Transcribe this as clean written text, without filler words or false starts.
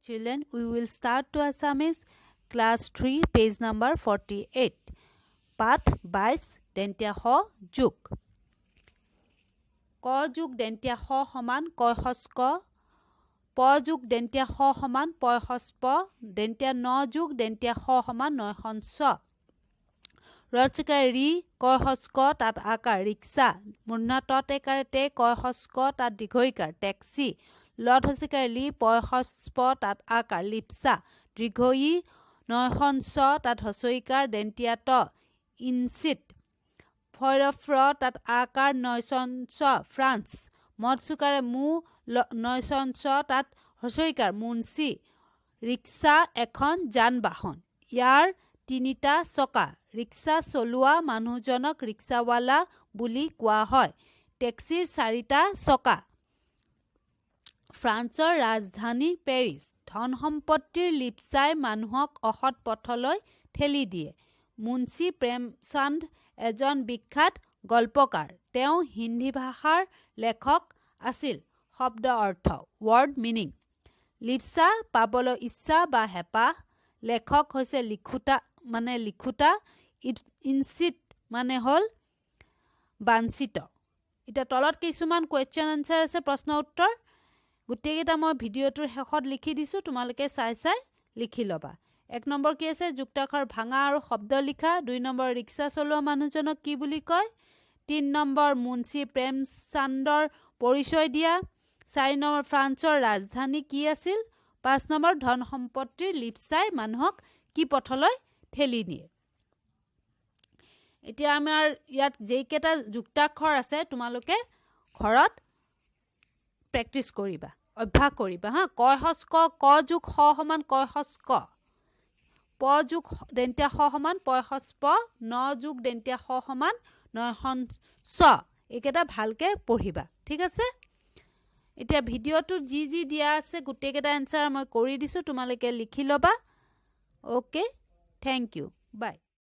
Children, we will start to Assamese class 3 page number 48. Path 22 dentia ho juk. Ko juk dentia ho homan koi hosko. Po juk dentia ho homan poi hospo. Dentia no juk dentia ho homan noi honso. Rochika ri koi hosko tat akar riksa. Murna tote karate koi hosko tat digoikar taxi. Lord Hosika li poi hospo tat akar lipsa. Drigoi noi honso tat hosoikar dentia to. Insit. Foirofro tat akar noisonso France. Motsukare mu noisonso tat hosoikar munsi. Riksa ekhon jan bahon. Yar tinita soka. Riksa solua manujonok riksawala buli koa hoy. Taxir sarita soka. ফ্ৰান্সৰ ৰাজধানী Paris ধন সম্পত্তিৰ লিপসাই মানুহক অসৎ পথলৈ ঠেলি দিয়ে মুন্সী প্ৰেমচন্দ এজন বিখ্যাত গল্পকাৰ তেওঁ হিন্দী ভাষাৰ লেখক আছিল শব্দ অৰ্থ ওয়ার্ড মিনিং লিপসা পাবলৈ ইচ্ছা বা হেপা লেখক হৈছে লিখুটা ইনসিট মানে হল বাঞ্ছিত এটা তলত কিছুমান কোৱেশ্চন আনসাৰ আছে প্ৰশ্ন উত্তৰ গুটেকেটা মই ভিডিওটোৰ শেষত লিখি দিছো তোমালোকে চাই লিখি লবা 1 নম্বৰ কি আছে যুক্তাক্ষৰ ভাঙা আৰু শব্দ লিখা 2 নম্বৰ ৰিক্সা চলোৱা মানুহজনক কি বুলি কয় 3 নম্বৰ মুন্সী প্ৰেমচন্দৰ পৰিচয় দিয়া 4 নম্বৰ ফ্ৰান্সৰ ৰাজধানী কি আছিল 5 নম্বৰ ধন সম্পত্তিৰ লিপসাই মানুহক কি পথলৈ ঠেলি নিয়ে এতিয়া আমাৰ ইয়াত যেইকেটা যুক্তাক্ষৰ আছে তোমালোকে ঘৰত প্ৰেক্টিস কৰিবা অভ্যাস কৰিবা হা কয় হস্ক ক যুগ হ সমান কয় হস্ক প যুগ দেন্তিয়া হ সমান পয় হস্প ন যুগ দেন্তিয়া হ সমান নয় হংস একেটা ভালকে পঢ়িবা ঠিক আছে এতিয়া ভিডিওটো জি দিয়া আছে গুটেকেটা আনসাৰ মই কৰি দিছো তোমালোকে লিখি লবা ওকে থ্যাংক ইউ বাই